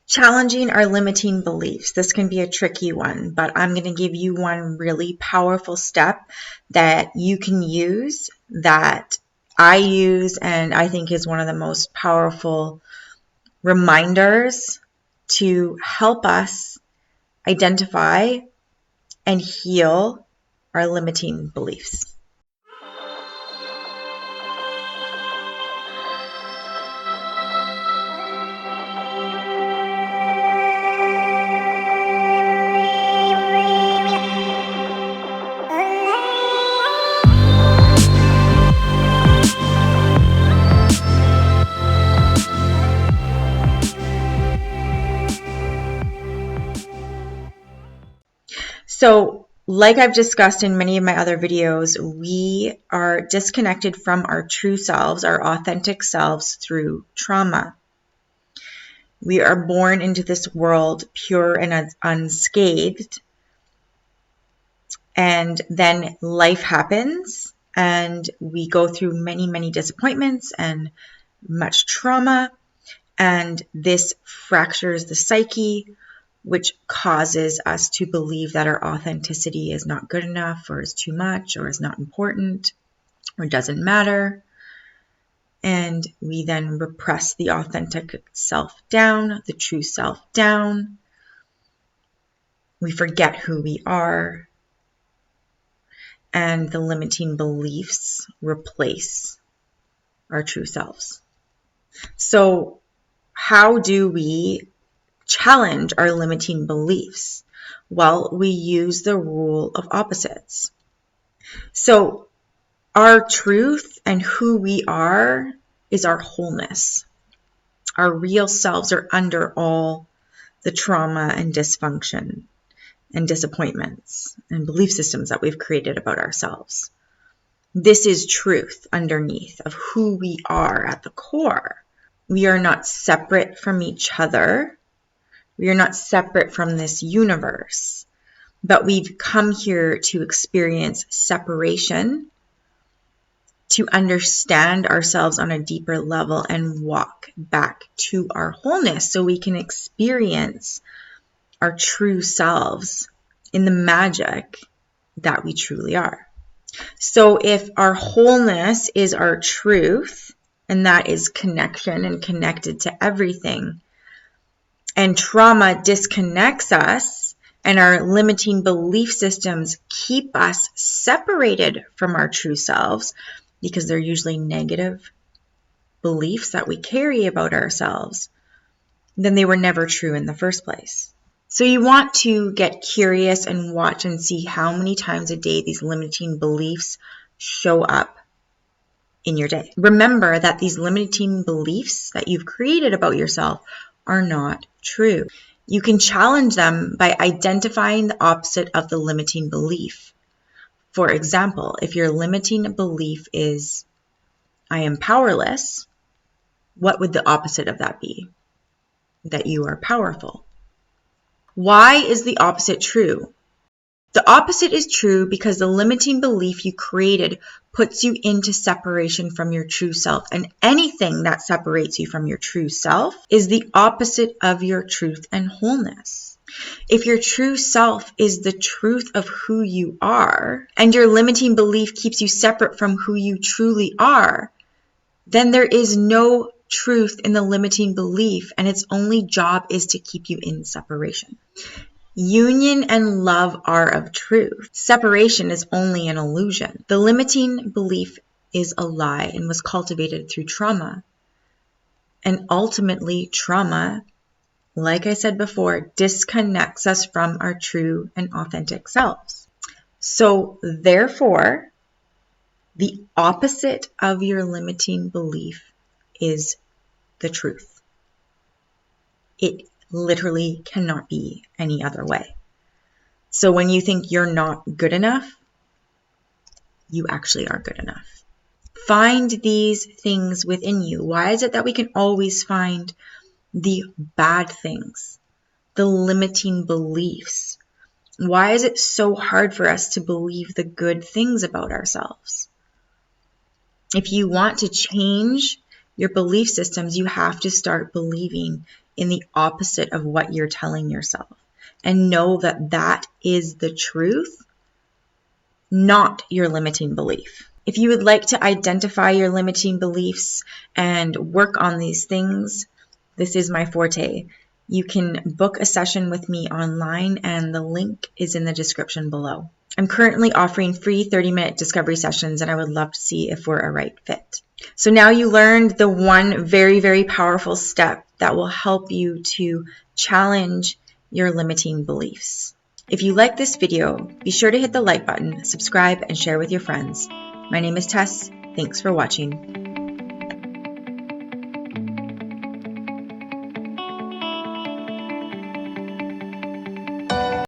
Challenging our limiting beliefs. This can be a tricky one, but I'm going to give you one really powerful step that you can use, that I use, and I think is one of the most powerful reminders to help us identify and heal our limiting beliefs. So, like I've discussed in many of my other videos, we are disconnected from our true selves, our authentic selves, through trauma. We are born into this world pure and unscathed, and then life happens, and we go through many, many disappointments and much trauma, and this fractures the psyche, which causes us to believe that our authenticity is not good enough, or is too much, or is not important, or doesn't matter. And we then repress the authentic self down, the true self down. We forget who we are, and the limiting beliefs replace our true selves. So how do we challenge our limiting beliefs? Well, we use the rule of opposites. So our truth and who we are is our wholeness. Our real selves are under all the trauma and dysfunction and disappointments and belief systems that we've created about ourselves. This is truth underneath of who we are at the core. We are not separate from each other. We are not separate from this universe, but we've come here to experience separation, to understand ourselves on a deeper level and walk back to our wholeness so we can experience our true selves in the magic that we truly are. So if our wholeness is our truth, and that is connection and connected to everything, and trauma disconnects us, and our limiting belief systems keep us separated from our true selves, because they're usually negative beliefs that we carry about ourselves, then they were never true in the first place. So you want to get curious and watch and see how many times a day these limiting beliefs show up in your day. Remember that these limiting beliefs that you've created about yourself are not true. You can challenge them by identifying the opposite of the limiting belief. For example, if your limiting belief is, I am powerless, what would the opposite of that be? That you are powerful. Why is the opposite true? The opposite is true because the limiting belief you created puts you into separation from your true self, and anything that separates you from your true self is the opposite of your truth and wholeness. If your true self is the truth of who you are, and your limiting belief keeps you separate from who you truly are, then there is no truth in the limiting belief, and its only job is to keep you in separation. Union and love are of truth. Separation is only an illusion. The limiting belief is a lie and was cultivated through trauma. And ultimately, trauma, like I said before, disconnects us from our true and authentic selves. So therefore, the opposite of your limiting belief is the truth. It literally cannot be any other way. So when you think you're not good enough, you actually are good enough. Find these things within you. Why is it that we can always find the bad things, the limiting beliefs? Why is it so hard for us to believe the good things about ourselves? If you want to change your belief systems, you have to start believing in the opposite of what you're telling yourself and know that that is the truth, not your limiting belief. If you would like to identify your limiting beliefs and work on these things, this is my forte. You can book a session with me online, and the link is in the description below. I'm currently offering free 30-minute discovery sessions, and I would love to see if we're a right fit. So now you learned the one very, very powerful step that will help you to challenge your limiting beliefs. If you like this video, be sure to hit the like button, subscribe, and share with your friends. My name is Tess. Thanks for watching.